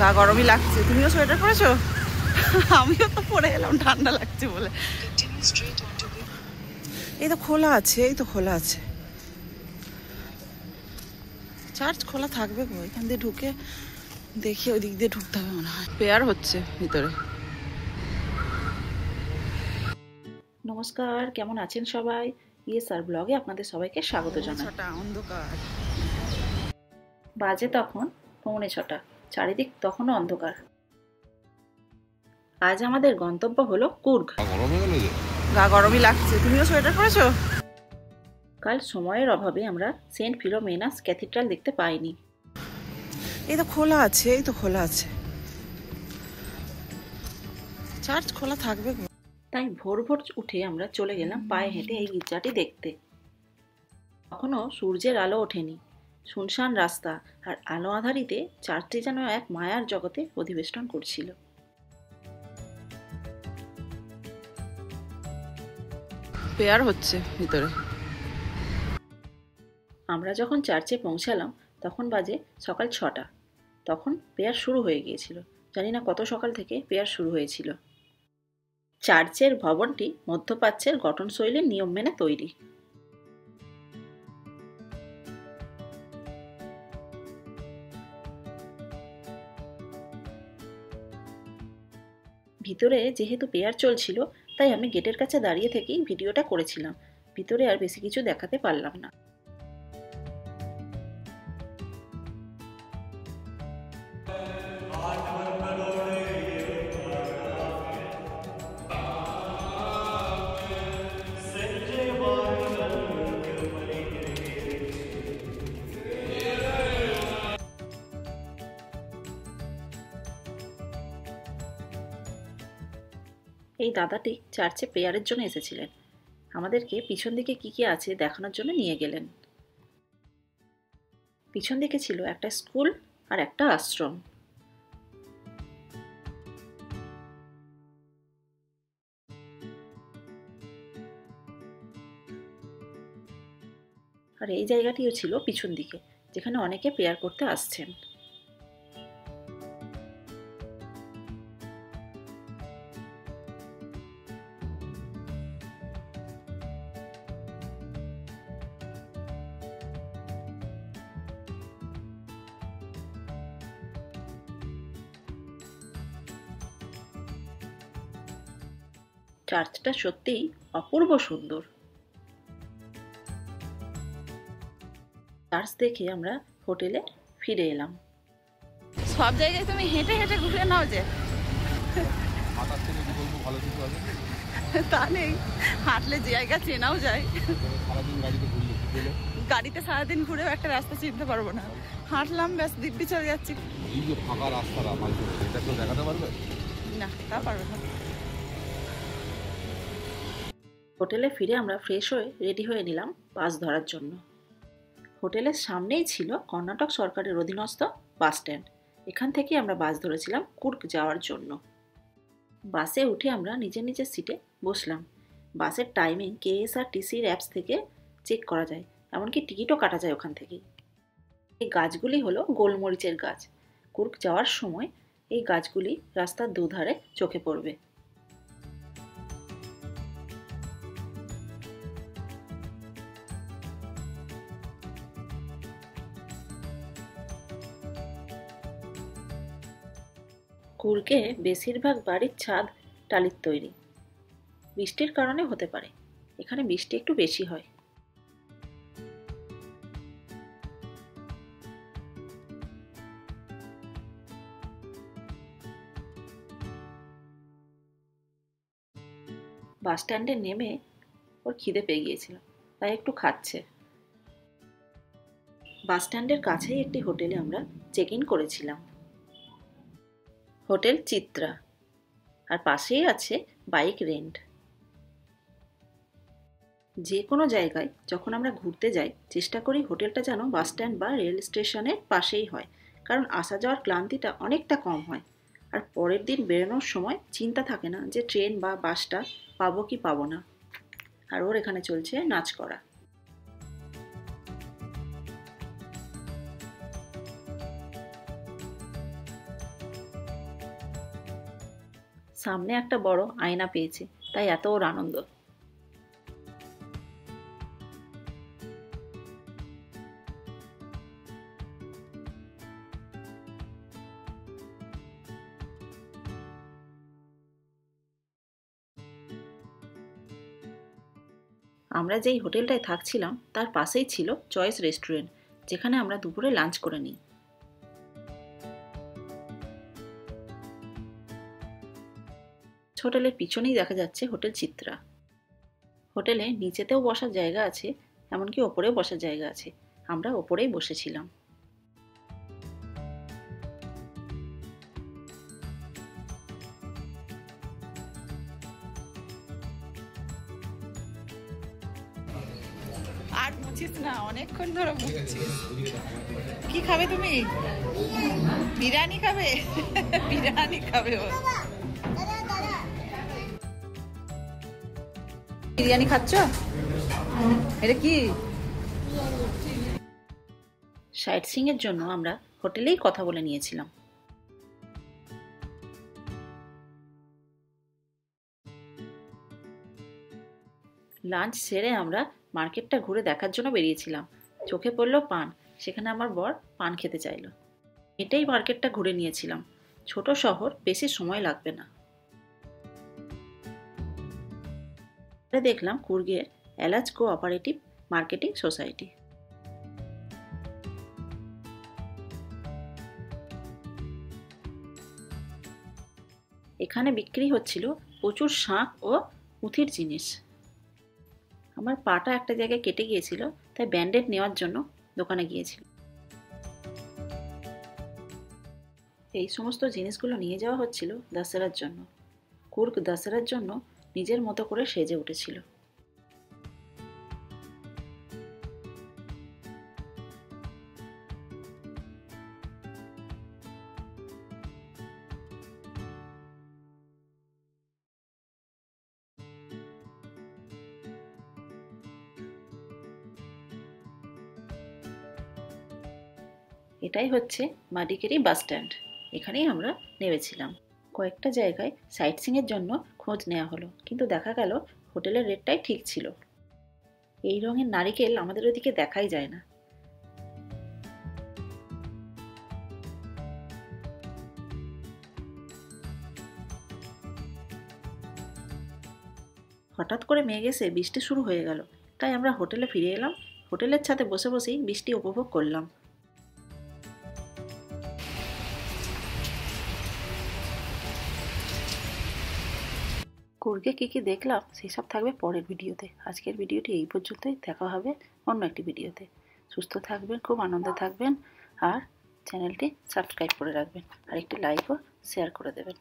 গা গরমই লাগছে। তুমিও সোয়েটার পরেছো? আমিও তো পরে এলাম ঠান্ডা লাগছে বলে। এই তো খোলা আছে, এই তো খোলা আছে। চার্চ খোলা থাকবে গো, এখান দিয়ে ঢুকে দেখি ওই দিক দিয়ে ঢুকতে হবে মনে হয়। প্রেয়ার হচ্ছে ভিতরে। নমস্কার, কেমন আছেন সবাই? ইয়েসার ব্লগে আপনাদের সবাইকে স্বাগত জানাই। অন্ধকার বাজে তখন 6:45, চারিদিক তখনও অন্ধকার। আজ আমাদের গন্তব্য হলো কুর্গ। গা গরমই লাগছে। তুমিও সোয়েটার পরেছো? কাল সময়ের অভাবে আমরা সেন্ট ফিলোমেনাস ক্যাথিড্রাল দেখতে পাইনি। এই তো খোলা আছে, এই তো খোলা আছে। চার্চ খোলা থাকবে গো। তাই ভোর ভোর উঠে আমরা চলে গেলাম পায়ে হেঁটে এই গির্জাটি দেখতে। তখনও সূর্যের আলো ওঠেনি, শুনশান রাস্তা আর আলো আধারিতে চার্চটি যেন এক মায়ার জগতে অধিবেশন করছিল। প্রেয়ার হচ্ছে ভিতরে। আমরা যখন চার্চে পৌঁছালাম তখন বাজে সকাল 6টা। তখন প্রেয়ার শুরু হয়ে গিয়েছিল। জানি না কত সকাল থেকে প্রেয়ার শুরু হয়েছিল। চার্চের ভবনটি মধ্যপ্রাচ্যের গঠনশৈলীর নিয়ম মেনে তৈরি। ভিতরে যেহেতু প্রেয়ার চলছিল তাই আমি গেটের কাছে দাঁড়িয়ে থেকেই ভিডিওটা করেছিলাম। ভিতরে আর বেশি কিছু দেখাতে পারলাম না। এই দাদাটি চার্চে প্রেয়ারের জন্য এসেছিলেন। আমাদেরকে পিছন দিকে কি কি আছে দেখানোর জন্য নিয়ে গেলেন। পিছন দিকে ছিল একটা স্কুল আর একটা আশ্রম। আর এই জায়গাটিও ছিল পিছন দিকে, যেখানে অনেকে প্রেয়ার করতে আসছেন। চার্চটা সত্যিই অপূর্ব সুন্দর। চার্চ দেখে আমরা হোটেলে ফিরে এলাম। সব জায়গায় তুমি হেঁটে হেঁটে ঘুরে নাও যে, তা নেই। হাঁটলে জায়গা চেনাও যায়। গাড়িতে সারাদিন ঘুরেও একটা রাস্তা চিনতে পারবো না। হাঁটলাম ব্যাস দিব্যি চলে যাচ্ছি। এই যে ফাঁকা রাস্তাটা এটা কেউ দেখাতে পারবে না, তা পারবে না। হোটেলে ফিরে আমরা ফ্রেশ হয়ে রেডি হয়ে নিলাম বাস ধরার জন্য। হোটেলের সামনেই ছিল কর্ণাটক সরকারের অধীনস্থ বাস স্ট্যান্ড। এখান থেকে আমরা বাস ধরেছিলাম কুর্গ যাওয়ার জন্য। বাসে উঠে আমরা নিজের নিজের সিটে বসলাম। বাসের টাইমিং কেএসআরটিসির অ্যাপস থেকে চেক করা যায়, এমনকি টিকিটও কাটা যায় ওখান থেকেই। এই গাছগুলি হলো গোলমরিচের গাছ। কুর্গ যাওয়ার সময় এই গাছগুলি রাস্তার দুধারে চোখে পড়বে। কুর্গে বেশিরভাগ বাড়ির ছাদ টালির তৈরি। বৃষ্টির কারণে হতে পারে, এখানে বৃষ্টি একটু বেশি হয়। বাস স্ট্যান্ডে নেমে ওর খিদে পেয়ে গিয়েছিল, তাই একটু খাচ্ছে। বাস স্ট্যান্ডের কাছেই একটি হোটেলে আমরা চেক ইন করেছিলাম। হোটেল চিত্রা, আর পাশেই আছে বাইক রেন্ট। যে কোনো জায়গায় যখন আমরা ঘুরতে যাই চেষ্টা করি হোটেলটা যেন বাস স্ট্যান্ড বা রেল স্টেশনের পাশেই হয়, কারণ আসা যাওয়ার ক্লান্তিটা অনেকটা কম হয়। আর পরের দিন বেরোনোর সময় চিন্তা থাকে না যে ট্রেন বা বাসটা পাবো কি পাবো না। আর ওর এখানে চলছে নাচ করা। সামনে একটা বড় আয়না পেয়েছে, তাই এত ওর আনন্দ। আমরা যেই হোটেলটায় থাকছিলাম তার পাশেই ছিল চয়েস রেস্টুরেন্ট, যেখানে আমরা দুপুরে লাঞ্চ করে নিই। হোটেলের পিছনেই দেখা যাচ্ছে হোটেল চিত্রা। হোটেলে নিচেতেও বসার জায়গা আছে, এমনকি ওপরেও বসার জায়গা আছে। আমরা ওপরেই বসেছিলাম। আর মুছিস না, অনেকক্ষণ ধরে মুছছিস। কি খাবে তুমি? বিরিয়ানি খাবে? বিরিয়ানি খাবে ও। বিরিয়ানি খাচ্ছ? এটা কি? সাইট সিইং এর জন্য আমরা হোটেলেই কথা বলে নিয়েছিলাম। লাঞ্চ সেরে আমরা মার্কেটটা ঘুরে দেখার জন্য বেরিয়েছিলাম। চোখে পড়লো পান, সেখানে আমার বর পান খেতে চাইলো। এটাই মার্কেটটা ঘুরে নিয়েছিলাম। ছোট শহর, বেশি সময় লাগবে না। দেখলাম কুর্গের এলাচ কোঅপারেটিভ মার্কেটিং সোসাইটি। এখানে বিক্রি হচ্ছিল প্রচুর শাঁখ ও পুঁথির জিনিস। আমার পাটা একটা জায়গায় কেটে গিয়েছিল, তাই ব্যান্ডেড নেওয়ার জন্য দোকানে গিয়েছিল। এই সমস্ত জিনিসগুলো নিয়ে যাওয়া হচ্ছিল দশেরার জন্য। কুর্গ দশেরার জন্য নিজের মতো করে সেজে উঠেছিল। এটাই হচ্ছে মাডিকেরি বাস স্ট্যান্ড। এখানেই আমরা নেমেছিলাম। কয়েকটা জায়গায় সাইট সিইং এর জন্য খোঁজ নেওয়া হলো, কিন্তু দেখা গেল হোটেলের রেটটাই ঠিক ছিল। এই রঙের নারিকেল আমাদের ওদিকে দেখাই যায় না। হঠাৎ করে মেঘ এসে বৃষ্টি শুরু হয়ে গেল, তাই আমরা হোটেলে ফিরে এলাম। হোটেলের ছাদে বসে বসেই বৃষ্টি উপভোগ করলাম। কুর্গে কী দেখলাম সেসব থাকবে পরের ভিডিওতে। আজকের ভিডিওটি এই পর্যন্তই। দেখা হবে অন্য একটি ভিডিওতে। সুস্থ থাকবেন, খুব আনন্দে থাকবেন, আর চ্যানেলটি সাবস্ক্রাইব করে রাখবেন, আর একটি লাইক ও শেয়ার করে দেবেন।